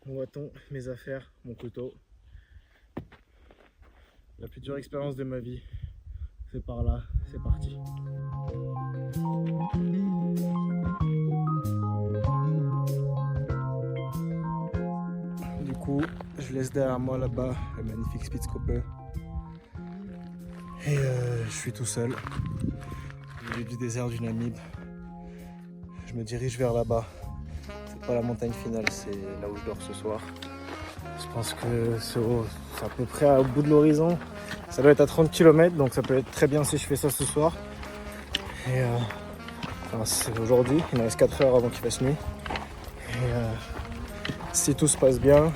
Mon bâton, mes affaires, mon couteau. La plus dure expérience de ma vie, c'est par là, c'est parti. Du coup, je laisse derrière moi là-bas le magnifique Spitzkoppe. Et je suis tout seul, au milieu du désert du Namib. Je me dirige vers là-bas. C'est pas la montagne finale, c'est là où je dors ce soir. Je pense que c'est à peu près au bout de l'horizon. Ça doit être à 30 km, donc ça peut être très bien si je fais ça ce soir. Et c'est aujourd'hui, il me reste 4 heures avant qu'il fasse nuit. Et si tout se passe bien,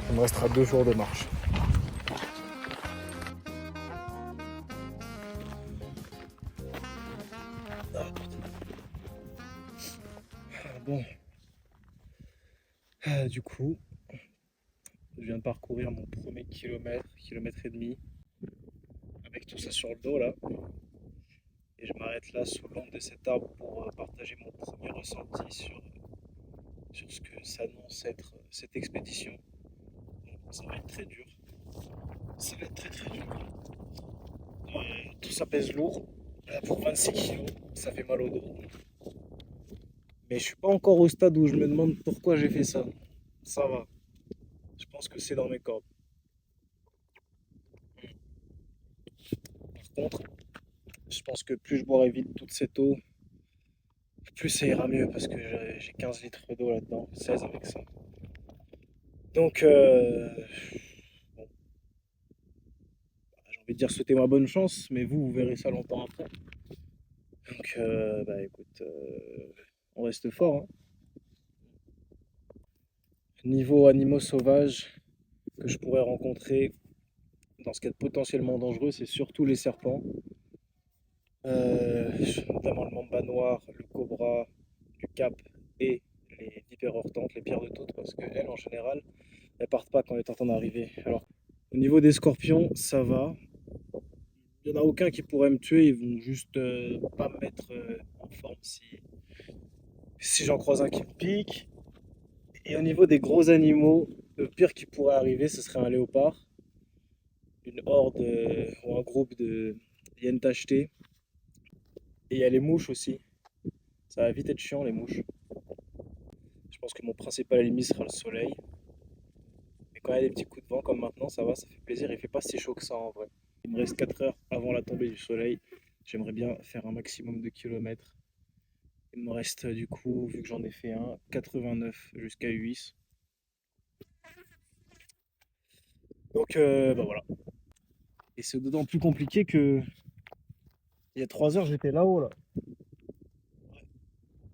il me restera 2 jours de marche. Bon, du coup, je viens de parcourir mon premier kilomètre et demi, avec tout ça sur le dos là. Et je m'arrête là sous l'ombre de cet arbre pour partager mon premier ressenti sur ce que s'annonce être cette expédition. Ça va être très dur. Ça va être très très dur. Tout ça pèse lourd. Pour 26 kilos, ça fait mal au dos. Mais je suis pas encore au stade où je me demande pourquoi j'ai fait ça. Ça va. Je pense que c'est dans mes cordes. Par contre, je pense que plus je boirai vite toute cette eau, plus ça ira mieux parce que j'ai 15 litres d'eau là-dedans, 16 avec ça. Donc, bon, j'ai envie de dire souhaitez-moi bonne chance, mais vous verrez ça longtemps après. Donc, écoute, on reste fort. Hein. Niveau animaux sauvages que je pourrais rencontrer dans ce qui est potentiellement dangereux, c'est surtout les serpents. Notamment le mamba noir, le cobra, du cap et les vipères-hortenses, les pires de toutes, parce qu'elles, en général, elles partent pas quand il est en train d'arriver. Alors, au niveau des scorpions, ça va. Il n'y en a aucun qui pourrait me tuer, ils vont juste pas me mettre en forme si j'en croise un qui me pique. Et au niveau des gros animaux, le pire qui pourrait arriver, ce serait un léopard, une horde ou un groupe de hyènes tachetées. Et il y a les mouches aussi. Ça va vite être chiant, les mouches. Je pense que mon principal ennemi sera le soleil. Mais quand il y a des petits coups de vent comme maintenant, ça va, ça fait plaisir. Il fait pas si chaud que ça en vrai. Il me reste 4 heures avant la tombée du soleil. J'aimerais bien faire un maximum de kilomètres. Il me reste du coup, vu que j'en ai fait un, 89 jusqu'à Uis. Donc voilà. Et c'est d'autant plus compliqué que il y a 3 heures j'étais là-haut là.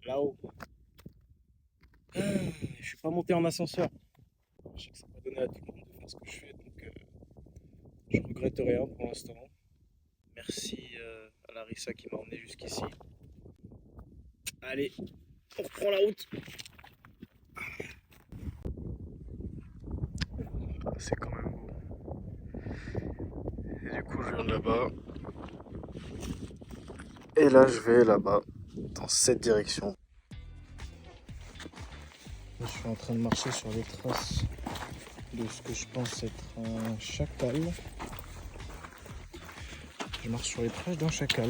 Là-haut. Je suis pas monté en ascenseur. Je sais que ça va donner à tout le monde de faire ce que je fais, donc je regrette rien pour l'instant. Merci à Larissa qui m'a emmené jusqu'ici. Allez, on reprend la route. Ah, c'est quand même beau. Et du coup, je viens de là-bas. Et là, je vais là-bas, dans cette direction. Je suis en train de marcher sur les traces de ce que je pense être un chacal. Je marche sur les traces d'un chacal.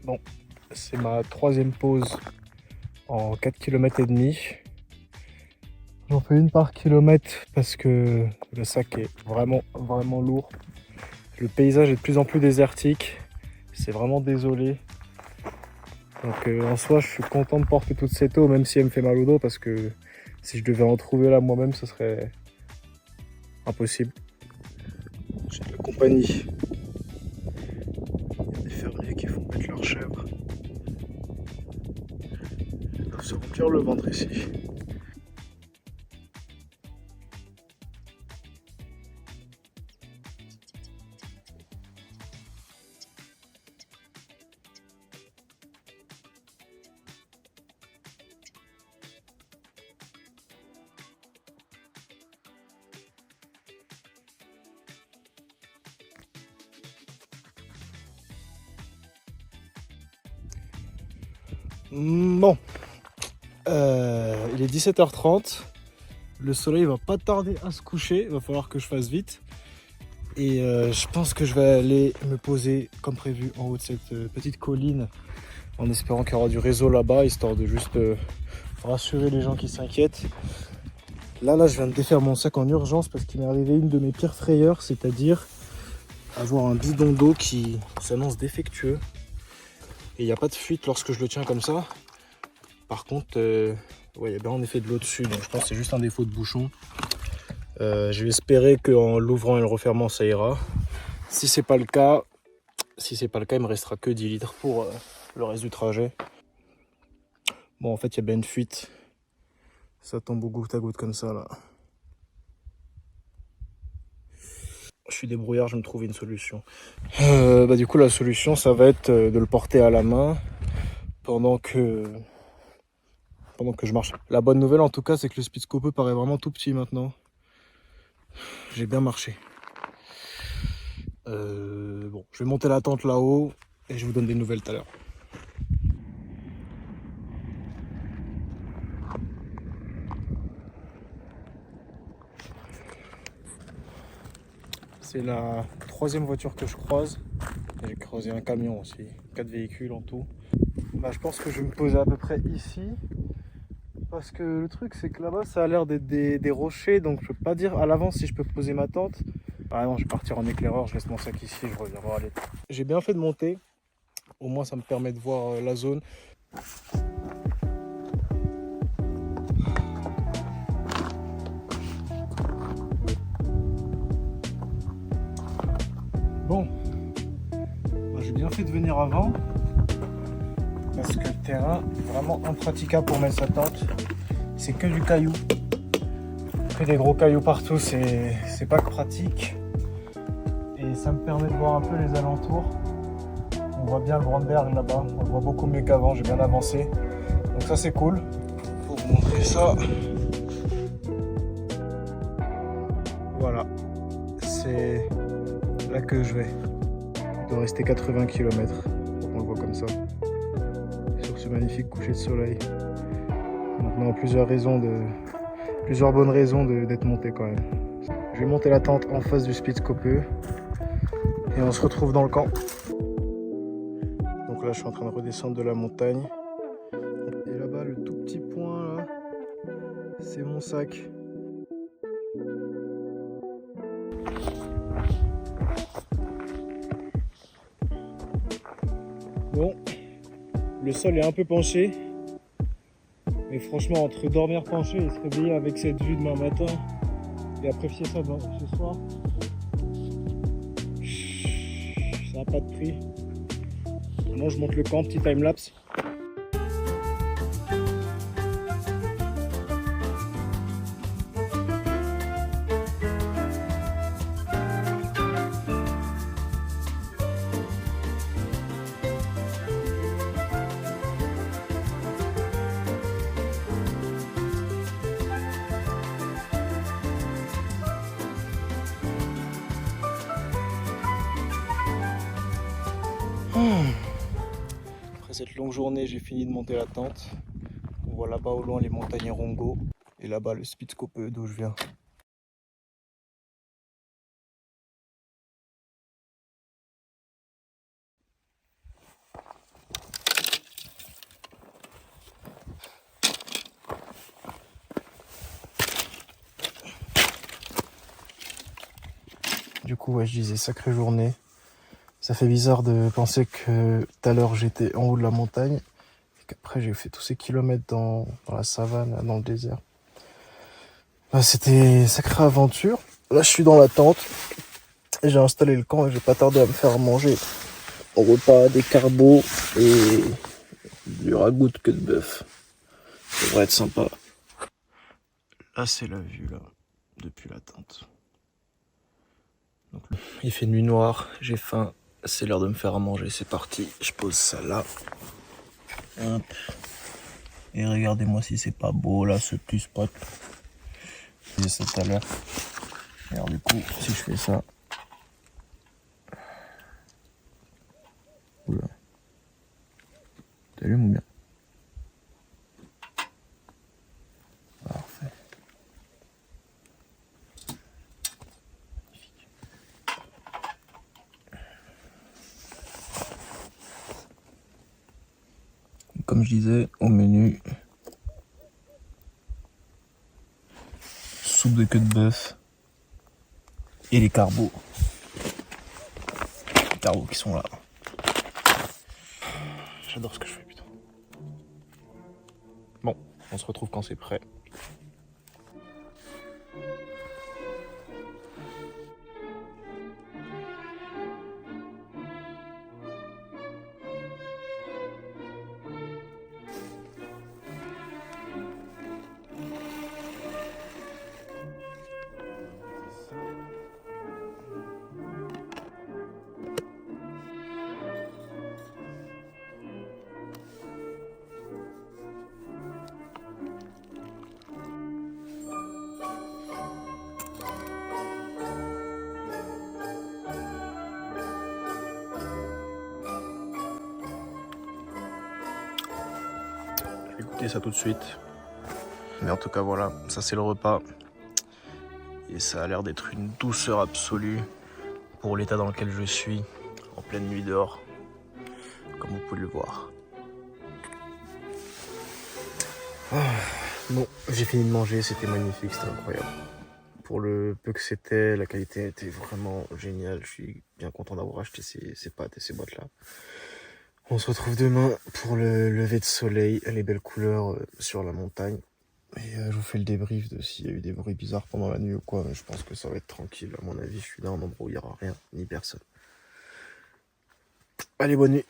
Bon, c'est ma 3e pause en 4 km et demi. J'en fais une par kilomètre parce que le sac est vraiment lourd. Le paysage est de plus en plus désertique. C'est vraiment désolé. Donc en soi, je suis content de porter toute cette eau, même si elle me fait mal au dos, parce que si je devais en trouver là moi-même, ce serait impossible. J'ai de la compagnie. Il y a des fermiers qui font mettre leurs chèvres. Ils doivent se remplir le ventre ici. Bon, il est 17h30. Le soleil va pas tarder à se coucher. Il va falloir que je fasse vite. Et je pense que je vais aller me poser comme prévu en haut de cette petite colline en espérant qu'il y aura du réseau là-bas, histoire de juste rassurer les gens qui s'inquiètent. Là, je viens de défaire mon sac en urgence parce qu'il m'est arrivé une de mes pires frayeurs, c'est-à-dire avoir un bidon d'eau qui s'annonce défectueux. Et il n'y a pas de fuite lorsque je le tiens comme ça. Par contre, ouais, il y a bien en effet de l'eau dessus, donc je pense que c'est juste un défaut de bouchon. Je vais espérer qu'en l'ouvrant et le refermant, ça ira. Si c'est pas le cas, il me restera que 10 litres pour le reste du trajet. Bon, en fait, il y a bien une fuite. Ça tombe au goutte à goutte comme ça, là. Je suis débrouillard, je vais me trouver une solution. Du coup, la solution, ça va être de le porter à la main pendant que je marche. La bonne nouvelle, en tout cas, c'est que le Spitzkope paraît vraiment tout petit maintenant. J'ai bien marché. Bon, je vais monter la tente là-haut et je vous donne des nouvelles tout à l'heure. C'est la troisième voiture que je croise. J'ai croisé un camion aussi, 4 véhicules en tout. Je pense que je vais me poser à peu près ici. Parce que le truc, c'est que là-bas, ça a l'air d'être des rochers, donc je peux pas dire à l'avance si je peux poser ma tente. Ah non, je vais partir en éclaireur, je laisse mon sac ici, je reviens voir. J'ai bien fait de monter, au moins ça me permet de voir la zone. Bon, j'ai bien fait de venir avant, parce que le terrain, vraiment impraticable pour mettre sa tente. C'est que du caillou. Que des gros cailloux partout, c'est pas pratique. Et ça me permet de voir un peu les alentours. On voit bien le Brandberg là-bas, on le voit beaucoup mieux qu'avant, j'ai bien avancé. Donc ça c'est cool. Pour vous montrer ça. Voilà, c'est là que je vais. Il doit rester 80 km, on le voit comme ça. Sur ce magnifique coucher de soleil. Maintenant plusieurs bonnes raisons d'être monté quand même. Je vais monter la tente en face du Spitzkope et on se retrouve dans le camp. Donc là je suis en train de redescendre de la montagne. Et là-bas le tout petit point là, c'est mon sac. Bon, le sol est un peu penché. Mais franchement, entre dormir penché et se réveiller avec cette vue demain matin et apprécier ça ce soir, ça n'a pas de prix. Maintenant, je monte le camp, petit time-lapse. Après cette longue journée, j'ai fini de monter la tente. On voit là-bas au loin les montagnes Rongo et là-bas le Spitzkope d'où je viens. Du coup, ouais, je disais sacrée journée. Ça fait bizarre de penser que tout à l'heure j'étais en haut de la montagne et qu'après j'ai fait tous ces kilomètres dans la savane, dans le désert. C'était une sacrée aventure. Là, je suis dans la tente et j'ai installé le camp et j'ai pas tardé à me faire manger au repas des carbos et du ragoût de queue de bœuf. Ça devrait être sympa. Là, c'est la vue là depuis la tente. Donc, il fait nuit noire, j'ai faim. C'est l'heure de me faire à manger, c'est parti. Je pose ça là. Hop. Et regardez-moi si c'est pas beau là, ce petit spot. Je disais ça tout à l'heure. Alors du coup, si je fais ça. Oula. T'allumes ou bien? comme je disais, au menu, soupe de queue de bœuf et les carbos. Les carbos qui sont là. J'adore ce que je fais, putain. Bon, on se retrouve quand c'est prêt. Je vais goûter ça tout de suite. Mais en tout cas voilà, ça c'est le repas. Et ça a l'air d'être une douceur absolue pour l'état dans lequel je suis, en pleine nuit dehors, comme vous pouvez le voir. Bon, j'ai fini de manger, c'était magnifique, c'était incroyable. Pour le peu que c'était, la qualité était vraiment géniale. Je suis bien content d'avoir acheté ces pâtes et ces boîtes-là. On se retrouve demain pour le lever de soleil, les belles couleurs sur la montagne. Et je vous fais le débrief de s'il y a eu des bruits bizarres pendant la nuit ou quoi. Mais je pense que ça va être tranquille. À mon avis, je suis dans un endroit où il n'y aura rien, ni personne. Allez, bonne nuit.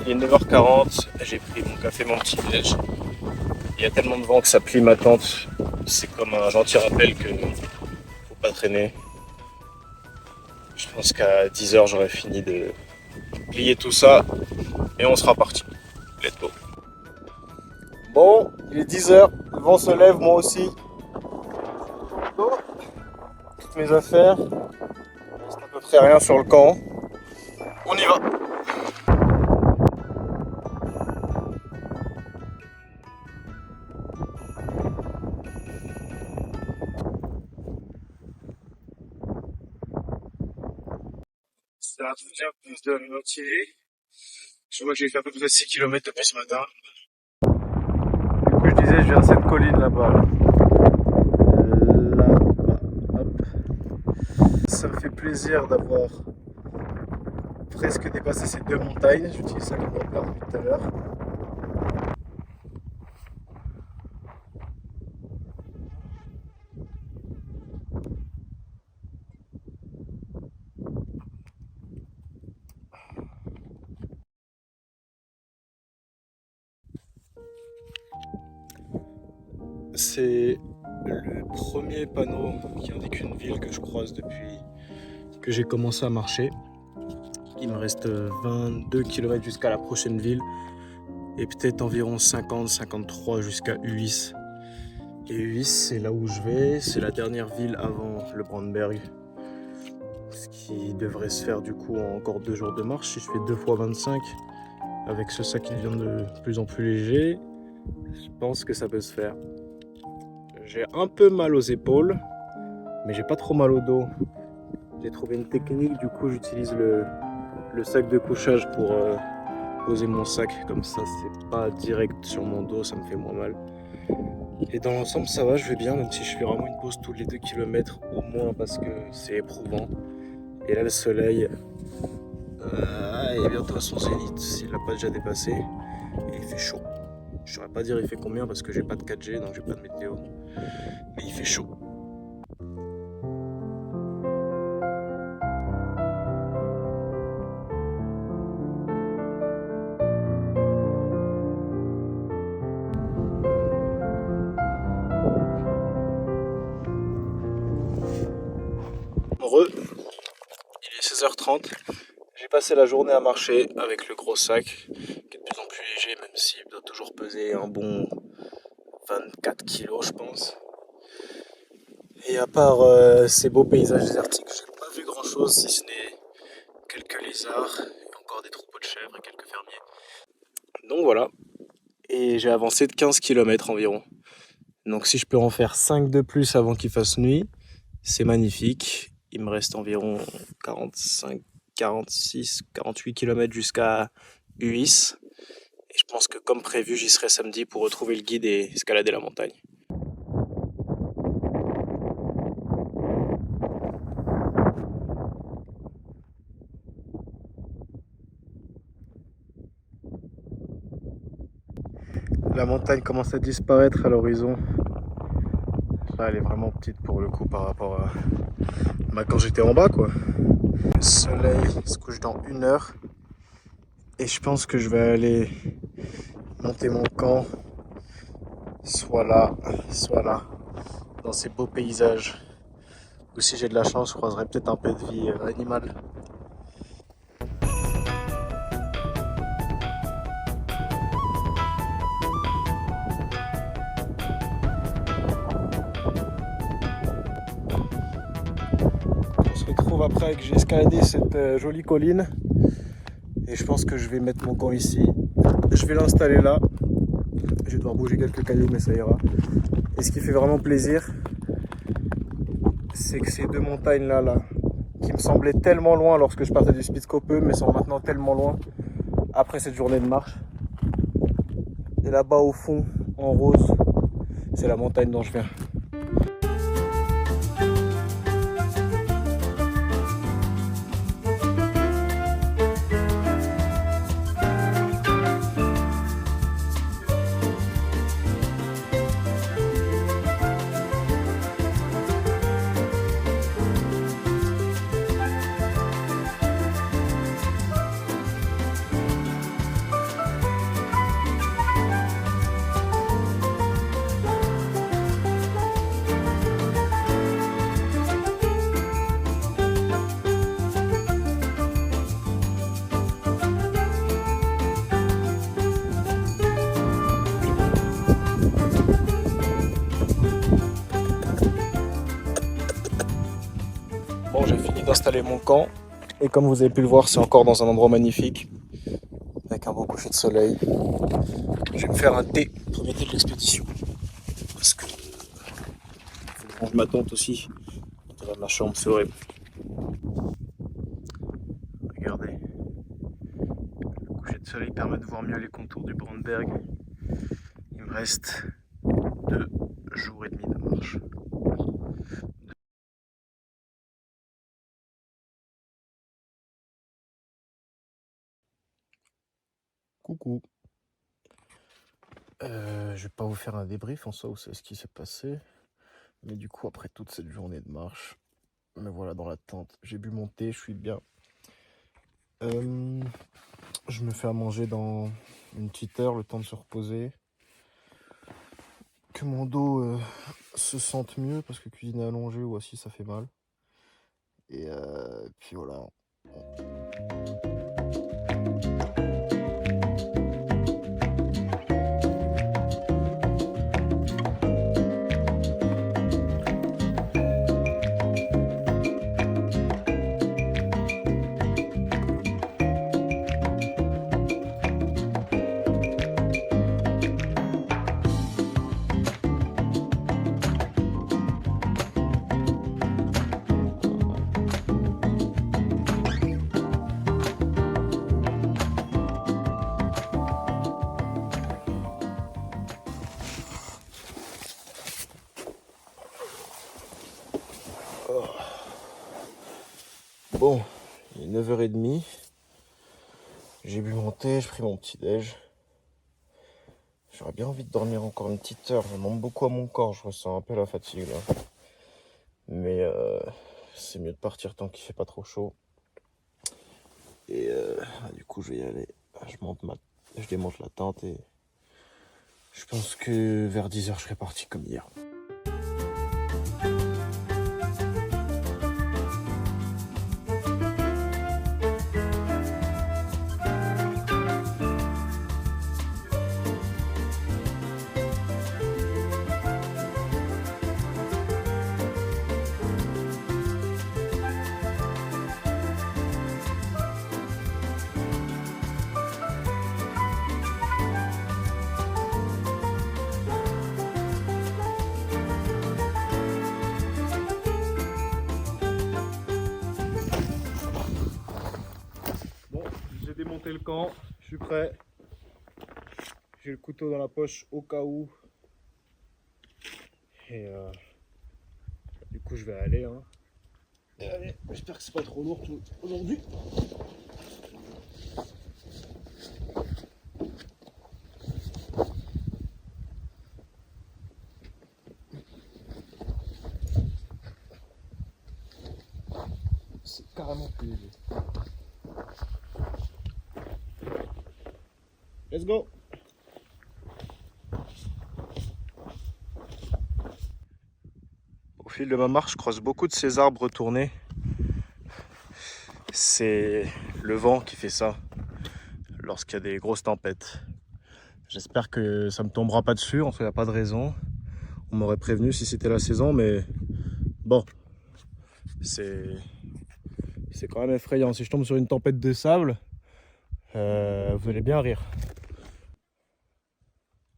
Il est 9h40, j'ai pris mon café, mon petit déj. Il y a tellement de vent que ça plie ma tente. C'est comme un gentil rappel que faut pas traîner. Je pense qu'à 10h j'aurai fini de plier tout ça et on sera parti. Let's go. Bon, il est 10h, le vent se lève, moi aussi. Toutes mes affaires. Il reste à peu près rien sur le camp. On y va. Ça va tout faire plus de la moitié. Je vois que j'ai fait à peu près 6 km depuis ce matin. Du coup, je disais, je viens à cette colline là-bas. Là-bas, hop. Ça me fait plaisir d'avoir presque dépassé ces deux montagnes. J'utilise ça comme repère depuis tout à l'heure. C'est le premier panneau qui indique une ville que je croise depuis que j'ai commencé à marcher. Il me reste 22 km jusqu'à la prochaine ville et peut-être environ 50-53 jusqu'à Uis. Et Uis, c'est là où je vais, c'est la dernière ville avant le Brandberg. Ce qui devrait se faire du coup en encore 2 jours de marche. Si je fais 2 fois 25 avec ce sac qui devient de plus en plus léger, je pense que ça peut se faire. J'ai un peu mal aux épaules, mais j'ai pas trop mal au dos. J'ai trouvé une technique, du coup j'utilise le sac de couchage pour poser mon sac, comme ça c'est pas direct sur mon dos, ça me fait moins mal. Et dans l'ensemble, ça va, je vais bien, même si je fais vraiment une pause tous les 2 kilomètres au moins parce que c'est éprouvant. Et là, le soleil est bientôt à son zénith, s'il l'a pas déjà dépassé. Et il fait chaud. Je saurais pas dire il fait combien parce que j'ai pas de 4G, donc j'ai pas de météo. Mais il fait chaud. Heureux, il est 16h30. J'ai passé la journée à marcher avec le gros sac qui est de plus en plus léger, même s'il doit toujours peser un bon 24 kilos, je pense. Et à part ces beaux paysages désertiques, j'ai pas vu grand chose si ce n'est quelques lézards et encore des troupeaux de chèvres et quelques fermiers. Donc voilà. Et j'ai avancé de 15 km environ. Donc si je peux en faire 5 de plus avant qu'il fasse nuit, c'est magnifique. Il me reste environ 45, 46, 48 km jusqu'à Uis. Et je pense que comme prévu, j'y serai samedi pour retrouver le guide et escalader la montagne. La montagne commence à disparaître à l'horizon. Là, elle est vraiment petite pour le coup par rapport à quand j'étais en bas, quoi. Le soleil se couche dans 1 heure. Et je pense que je vais aller monter mon camp, soit là, dans ces beaux paysages. Ou si j'ai de la chance, je croiserai peut-être un peu de vie animale. On se retrouve après que j'ai escaladé cette jolie colline. Et je pense que je vais mettre mon camp ici. Je vais l'installer là. Je vais devoir bouger quelques cailloux, mais ça ira. Et ce qui fait vraiment plaisir, c'est que ces deux montagnes là, qui me semblaient tellement loin lorsque je partais du Spitzkoppe, mais sont maintenant tellement loin après cette journée de marche. Et là-bas au fond, en rose, c'est la montagne dont je viens. Bon, j'ai fini d'installer mon camp et comme vous avez pu le voir, c'est encore dans un endroit magnifique avec un beau coucher de soleil. Je vais me faire un thé, premier thé de l'expédition, parce que faut que je range ma tente aussi. L'intérieur de ma chambre, c'est horrible. Regardez, le coucher de soleil permet de voir mieux les contours du Brandberg. Il me reste 2 jours et demi de marche. Coucou. Je vais pas vous faire un débrief en soi, où c'est ce qui s'est passé. Mais du coup, après toute cette journée de marche, me voilà dans la tente. J'ai bu mon thé, je suis bien. Je me fais à manger dans une petite heure, le temps de se reposer. Que mon dos se sente mieux, parce que cuisiner allongé ou assis, ça fait mal. Et puis voilà. Bon, il est 9h30. J'ai bu mon thé, j'ai pris mon petit déj. J'aurais bien envie de dormir encore une petite heure. Je demande beaucoup à mon corps, je ressens un peu la fatigue là. Mais c'est mieux de partir tant qu'il fait pas trop chaud. Et du coup, je vais y aller. Je démonte la tente et je pense que vers 10h, je serai parti comme hier. J'ai démonté le camp, je suis prêt. J'ai le couteau dans la poche au cas où. Et du coup, je vais aller. Hein. Allez, j'espère que c'est pas trop lourd aujourd'hui. C'est carrément plus léger. Let's go! Au fil de ma marche, je croise beaucoup de ces arbres tournés. C'est le vent qui fait ça lorsqu'il y a des grosses tempêtes. J'espère que ça me tombera pas dessus, en fait il n'y a pas de raison. On m'aurait prévenu si c'était la saison, mais bon, c'est quand même effrayant. Si je tombe sur une tempête de sable, vous allez bien rire.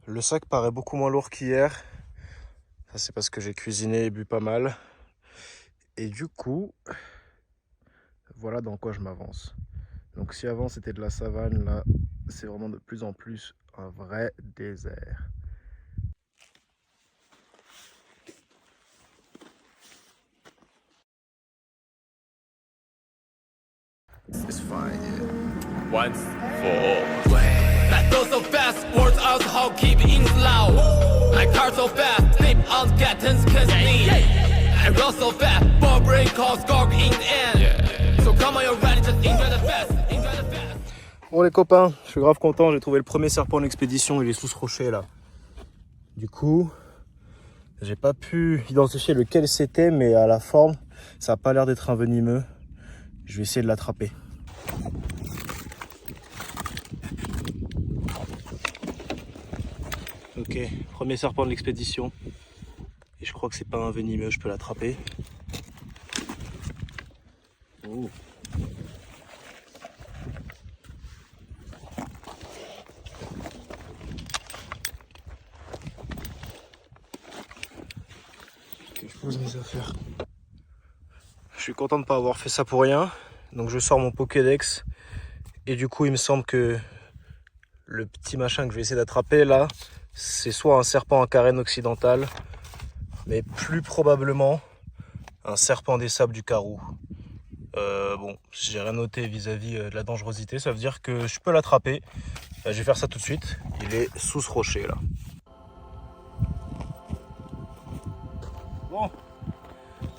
Le sac paraît beaucoup moins lourd qu'hier. Ça c'est parce que j'ai cuisiné et bu pas mal. Et du coup, voilà dans quoi je m'avance. Donc si avant c'était de la savane, là c'est vraiment de plus en plus un vrai désert. It's fine, yeah. Once for all. That goes so fast, words out how keep in slow. My car so fast, sleep on curtains cause me. I roll so fast, for brain call scork in the end. So come on, you're ready, just enjoy the fast, enjoy the fast. Bon les copains, je suis grave content, j'ai trouvé le premier serpent en expédition, il est sous ce rocher là. Du coup, j'ai pas pu identifier lequel c'était, mais à la forme, ça a pas l'air d'être un venimeux. Je vais essayer de l'attraper. Ok, premier serpent de l'expédition. Et je crois que c'est pas un venimeux, je peux l'attraper. Oh. Ok, je pose mes affaires. Je suis content de ne pas avoir fait ça pour rien. Donc je sors mon Pokédex. Et du coup, il me semble que le petit machin que je vais essayer d'attraper là, c'est soit un serpent à carène occidental, mais plus probablement un serpent des sables du Karoo. Bon, j'ai rien noté vis-à-vis de la dangerosité, ça veut dire que je peux l'attraper. Je vais faire ça tout de suite. Il est sous ce rocher là. Bon,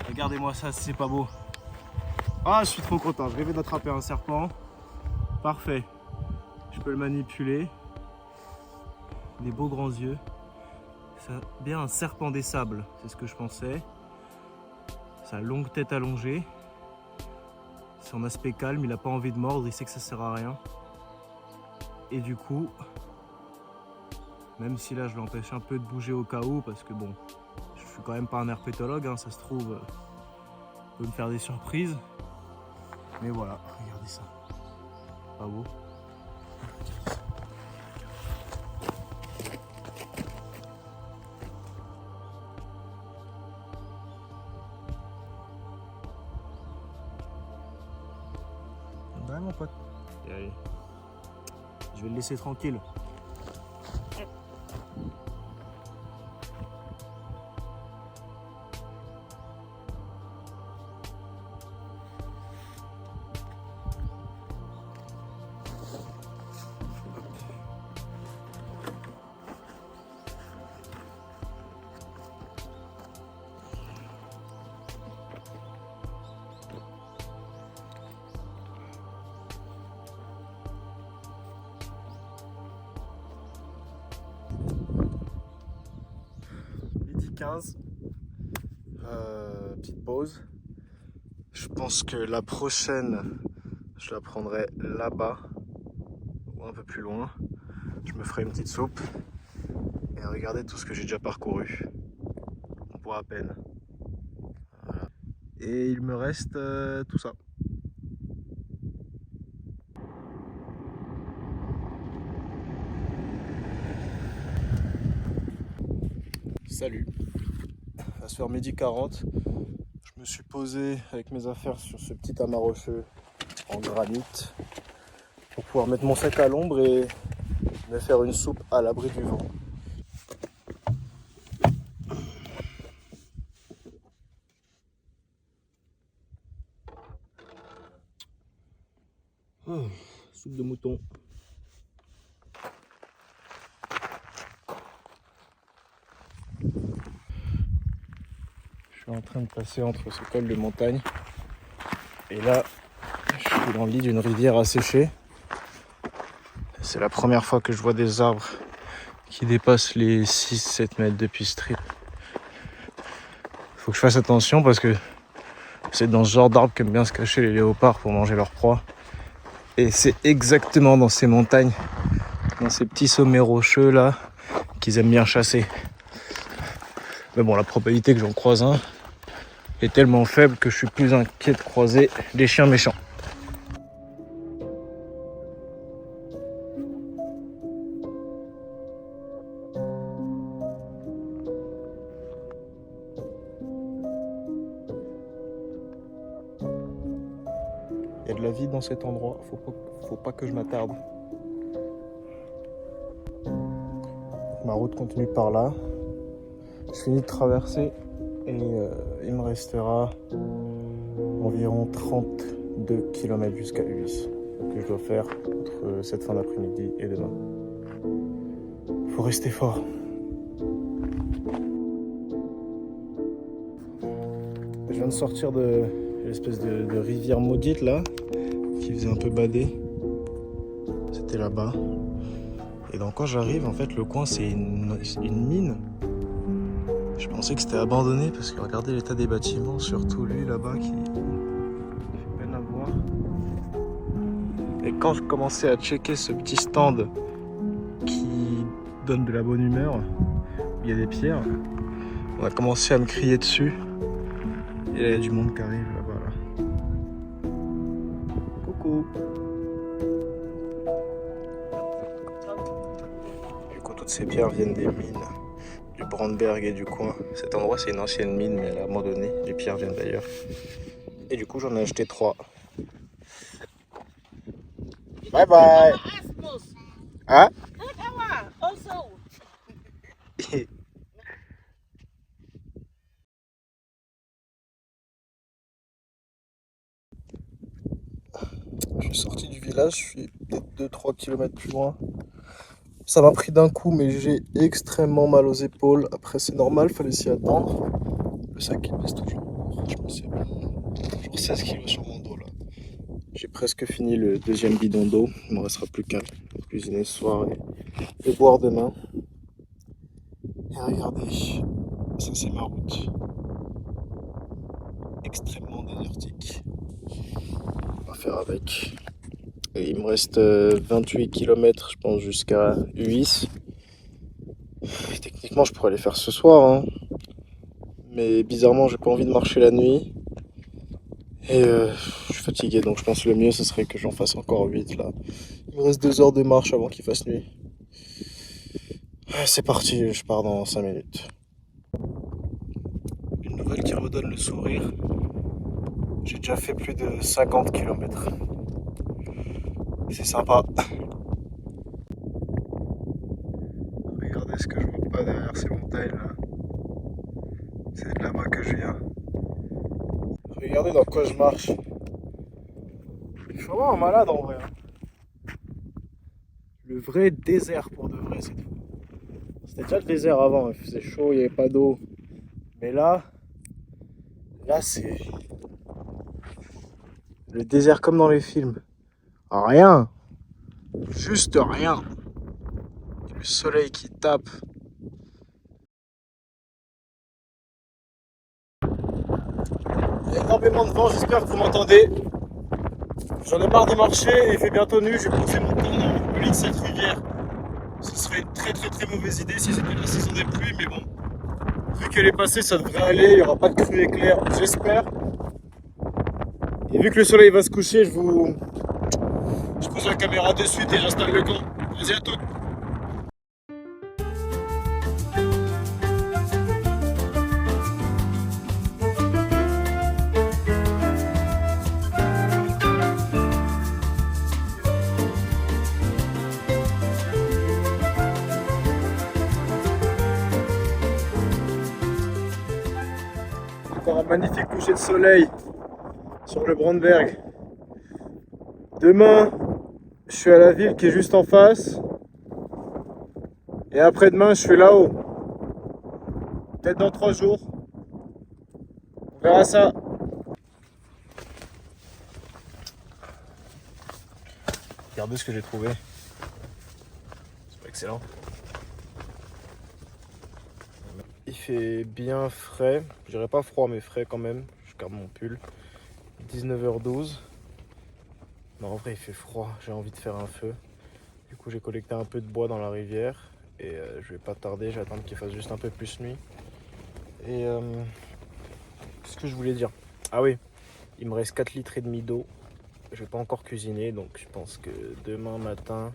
regardez-moi ça, c'est pas beau. Ah, je suis trop content, je rêvais d'attraper un serpent. Parfait. Je peux le manipuler. Des beaux grands yeux. C'est bien un serpent des sables, c'est ce que je pensais. Sa longue tête allongée. Son aspect calme, il n'a pas envie de mordre, il sait que ça sert à rien. Et du coup, même si là je l'empêche un peu de bouger au cas où, parce que bon, je suis quand même pas un herpétologue, hein, ça se trouve, il peut me faire des surprises. Mais voilà, regardez ça. Pas beau. Ouais mon pote. Allez. Je vais le laisser tranquille. 10h15. Petite pause. Je pense que la prochaine, je la prendrai là-bas, ou un peu plus loin. Je me ferai une petite soupe. Et regardez tout ce que j'ai déjà parcouru. On voit à peine. Voilà. Et il me reste tout ça. Salut. Il va se faire 12h40. Je me suis posé avec mes affaires sur ce petit amas rocheux en granit pour pouvoir mettre mon sac à l'ombre et me faire une soupe à l'abri du vent. Soupe de mouton. Je suis en train de passer entre ce col de montagne et là je suis dans le lit d'une rivière asséchée. C'est la première fois que je vois des arbres qui dépassent les 6-7 mètres de pistrip. Faut que je fasse attention parce que c'est dans ce genre d'arbres qu'aiment bien se cacher les léopards pour manger leur proie. Et c'est exactement dans ces montagnes, dans ces petits sommets rocheux là, qu'ils aiment bien chasser. Mais bon, la probabilité que j'en croise un est tellement faible que je suis plus inquiet de croiser des chiens méchants. Il y a de la vie dans cet endroit, faut pas que je m'attarde. Ma route continue par là. Je finis de traverser et il me restera environ 32 km jusqu'à Ulysse que je dois faire entre cette fin d'après-midi et demain. Faut rester fort. Je viens de sortir de l'espèce de rivière maudite là, qui faisait un peu bader. C'était là-bas. Et donc quand j'arrive, en fait, le coin c'est une mine. Je pensais que c'était abandonné parce que regardez l'état des bâtiments, surtout lui là-bas qui fait peine à voir. Et quand je commençais à checker ce petit stand qui donne de la bonne humeur, où il y a des pierres, on a commencé à me crier dessus. Et là, il y a du monde qui arrive là-bas. Là. Coucou. Du coup, toutes ces pierres viennent des mines du Brandberg et du coin. Cet endroit, c'est une ancienne mine, mais elle a abandonné. Les pierres viennent d'ailleurs. Et du coup, j'en ai acheté 3. Bye bye. Hein? Je suis sorti du village, je suis peut-être 2-3 km plus loin. Ça m'a pris d'un coup, mais j'ai extrêmement mal aux épaules. Après, c'est normal, fallait s'y attendre. Le sac il pèse toujours. Franchement, c'est bon. Toujours 16 kg sur mon dos là. J'ai presque fini le deuxième bidon d'eau. Il ne me restera plus qu'à cuisiner ce soir et boire demain. Et regardez, ça c'est ma route. Extrêmement désertique. On va faire avec. Et il me reste 28 km, je pense, jusqu'à Ulysse. Techniquement, je pourrais les faire ce soir, hein. Mais bizarrement, j'ai pas envie de marcher la nuit. Et je suis fatigué, donc je pense que le mieux, ce serait que j'en fasse encore 8 là. Il me reste 2 heures de marche avant qu'il fasse nuit. C'est parti, je pars dans 5 minutes. Une nouvelle qui redonne le sourire. J'ai déjà fait plus de 50 km. C'est sympa. Regardez ce que je vois pas derrière ces montagnes là. C'est de là-bas que je viens. Regardez dans quoi je marche. Je suis vraiment un malade en vrai. Le vrai désert pour de vrai cette fois. C'était déjà le désert avant, il faisait chaud, il n'y avait pas d'eau. Mais là c'est le désert comme dans les films. Rien. Juste rien. Le soleil qui tape. y a énormément de vent, j'espère que vous m'entendez. J'en ai marre de marcher, il fait bientôt nuit, je vais poser mon camp dans le lit de cette rivière. Ce serait une très mauvaise idée si c'était la saison des pluies, mais bon. Vu qu'elle est passée, ça devrait aller, il n'y aura pas de crue éclair, j'espère. Et vu que le soleil va se coucher, je pose la caméra de suite et j'installe le camp. Vas-y à toutes. Encore un magnifique coucher de soleil sur le Brandberg. Demain, je suis à la ville qui est juste en face. Et après-demain, je suis là-haut. Peut-être dans 3 jours. On verra ça. Regardez ce que j'ai trouvé. C'est pas excellent. Il fait bien frais. Je dirais pas froid, mais frais quand même. Je garde mon pull. 19h12. Mais en vrai, il fait froid. J'ai envie de faire un feu. Du coup, j'ai collecté un peu de bois dans la rivière. Et je vais pas tarder. Je vais attendre qu'il fasse juste un peu plus nuit. Et qu'est-ce que je voulais dire? Ah oui, il me reste 4 litres et demi d'eau. Je vais pas encore cuisiner. Donc, je pense que demain matin,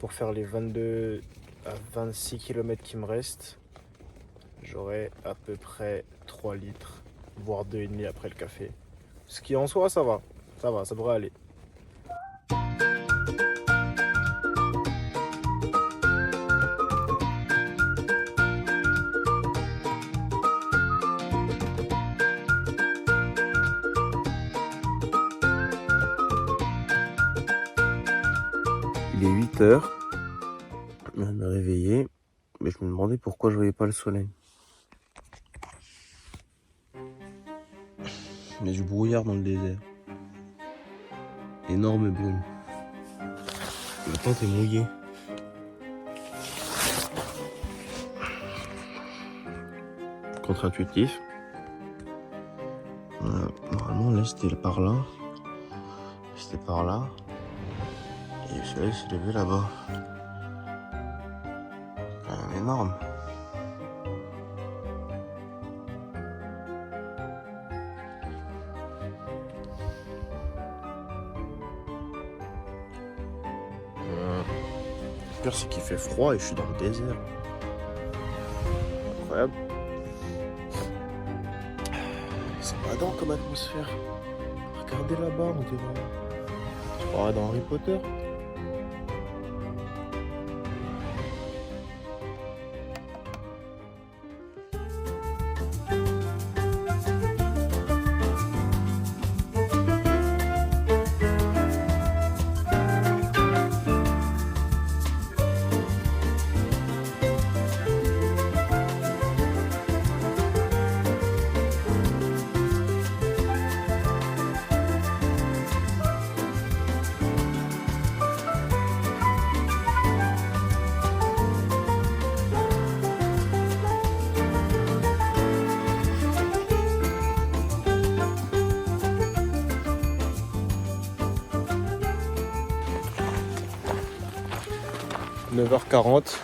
pour faire les 22 à 26 km qui me restent, j'aurai à peu près 3 litres, voire 2,5 après le café. Ce qui en soi, ça va, ça devrait aller. Il est 8h, je me réveillais, mais je me demandais pourquoi je voyais pas le soleil. Il y a du brouillard dans le désert. Énorme brume. Le temps est mouillé. Contre-intuitif. Normalement là c'était par là. C'était par là. Et le soleil s'est levé là-bas. Quand même énorme. Le pire c'est qu'il fait froid et je suis dans le désert. Incroyable. C'est badant comme atmosphère. Regardez là-bas, on dirait. Tu croirais dans Harry Potter. 9h40,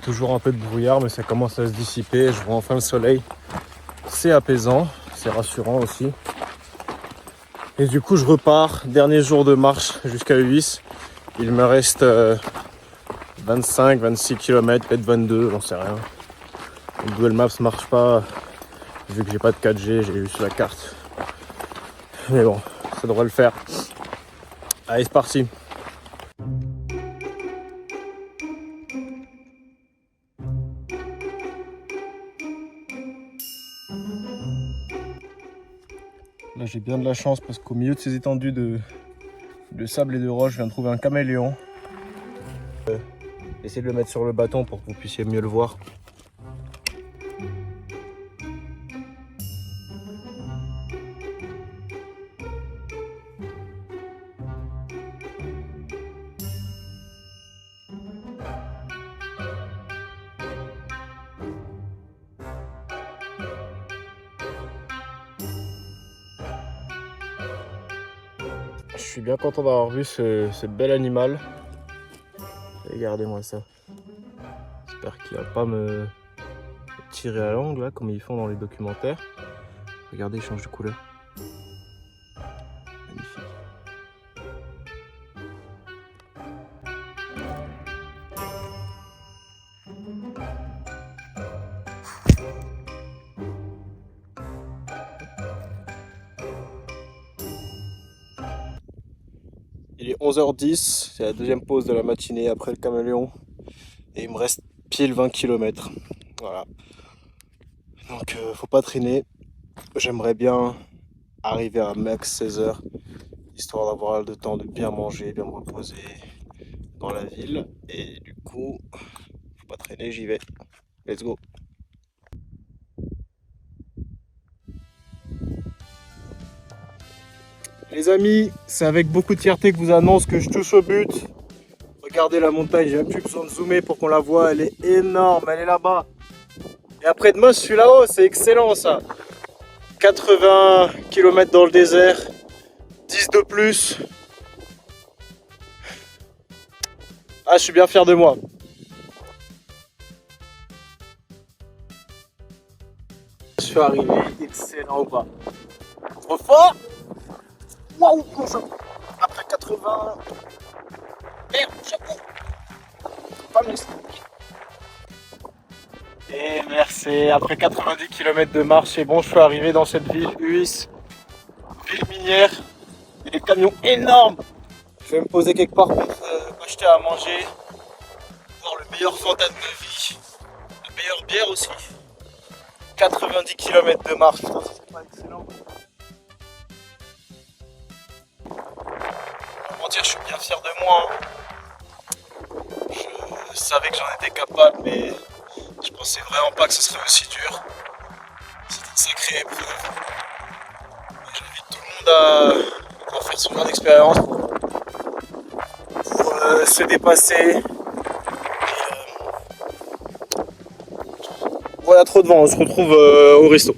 toujours un peu de brouillard mais ça commence à se dissiper, je vois enfin le soleil, c'est apaisant, c'est rassurant aussi. Et du coup je repars, dernier jour de marche jusqu'à Uvis, il me reste 25-26 km, peut-être 22, j'en sais rien. Le Google Maps marche pas, vu que j'ai pas de 4G, j'ai eu sur la carte. Mais bon, ça devrait le faire. Allez, c'est parti. Là j'ai bien de la chance parce qu'au milieu de ces étendues de sable et de roches, je viens de trouver un caméléon. Essayez de le mettre sur le bâton pour que vous puissiez mieux le voir. Je suis bien content d'avoir vu ce bel animal. Regardez-moi ça. J'espère qu'il va pas me tirer à l'angle là, comme ils font dans les documentaires. Regardez, il change de couleur. Magnifique. Il est 11h10, c'est la deuxième pause de la matinée après le caméléon. Et il me reste pile 20 km. Voilà. Donc faut pas traîner. J'aimerais bien arriver à max 16h, histoire d'avoir le temps de bien manger, bien me reposer dans la ville. Et du coup, faut pas traîner, j'y vais. Let's go. Les amis, c'est avec beaucoup de fierté que je vous annonce que je touche au but. Regardez la montagne, j'ai même plus besoin de zoomer pour qu'on la voit, elle est énorme, elle est là-bas. Et après-demain, je suis là-haut, c'est excellent ça. 80 km dans le désert, 10 de plus. Ah, je suis bien fier de moi. Je suis arrivé, excellent ou pas? Trop fort. Waouh, après 80... Merde, chapeau. Pas me laisser. Et merci, après 90 km de marche, c'est bon, je suis arrivé dans cette ville, Uis, ville minière, et des camions énormes. Je vais me poser quelque part pour m'acheter à manger, boire le meilleur Fanta de ma vie, la meilleure bière aussi. 90 km de marche, putain, c'est pas excellent. Comment dire, je suis bien fier de moi. Je savais que j'en étais capable, mais je pensais vraiment pas que ce serait aussi dur. C'est une sacrée épreuve. J'invite tout le monde à faire ce genre d'expérience pour se dépasser. Voilà, trop de vent, on se retrouve au resto.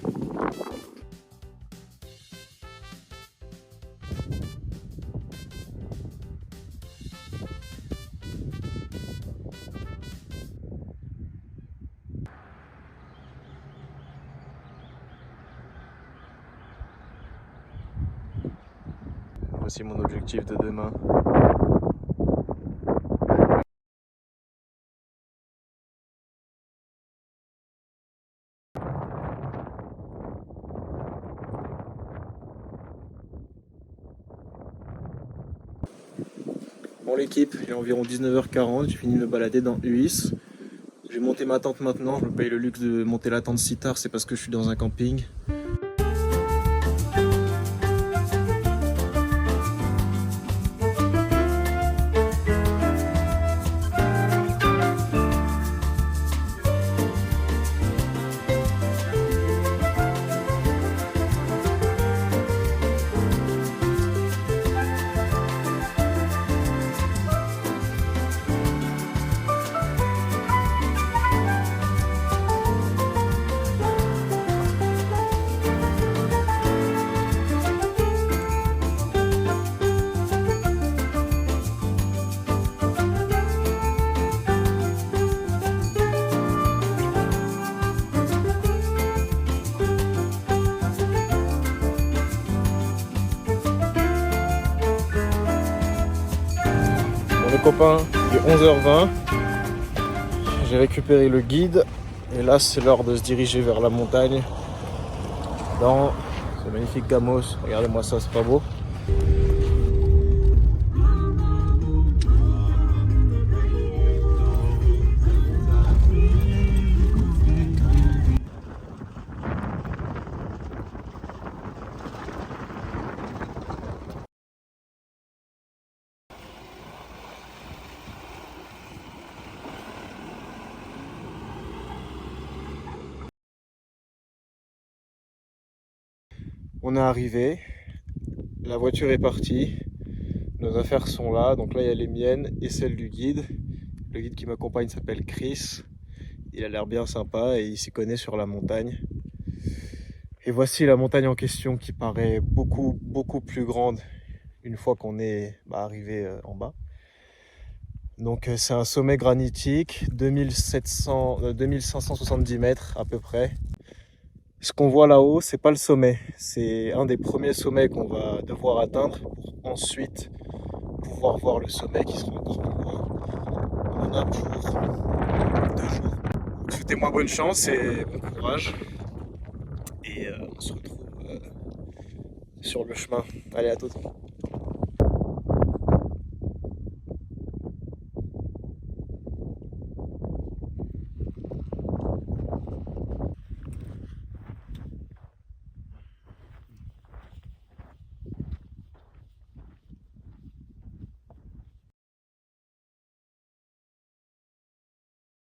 Voici mon objectif de demain. Bon l'équipe, il est environ 19h40, j'ai fini de me balader dans Uis. J'ai monté ma tente maintenant, je me paye le luxe de monter la tente si tard, c'est parce que je suis dans un camping. Les copains, il est 11h20, j'ai récupéré le guide et là c'est l'heure de se diriger vers la montagne dans ce magnifique Gamos. Regardez-moi ça, c'est pas beau? On est arrivé, la voiture est partie, nos affaires sont là, donc là il y a les miennes et celles du guide. Le guide qui m'accompagne s'appelle Chris, il a l'air bien sympa et il s'y connaît sur la montagne. Et voici la montagne en question qui paraît beaucoup plus grande, une fois qu'on est arrivé en bas. Donc c'est un sommet granitique, 2570 mètres à peu près. Ce qu'on voit là-haut, c'est pas le sommet, c'est un des premiers sommets qu'on va devoir atteindre pour ensuite pouvoir voir le sommet qui sera encore plus loin. On en a pour 2 jours. Souhaitez-moi bonne chance et bon courage. Et on se retrouve sur le chemin. Allez, à tout.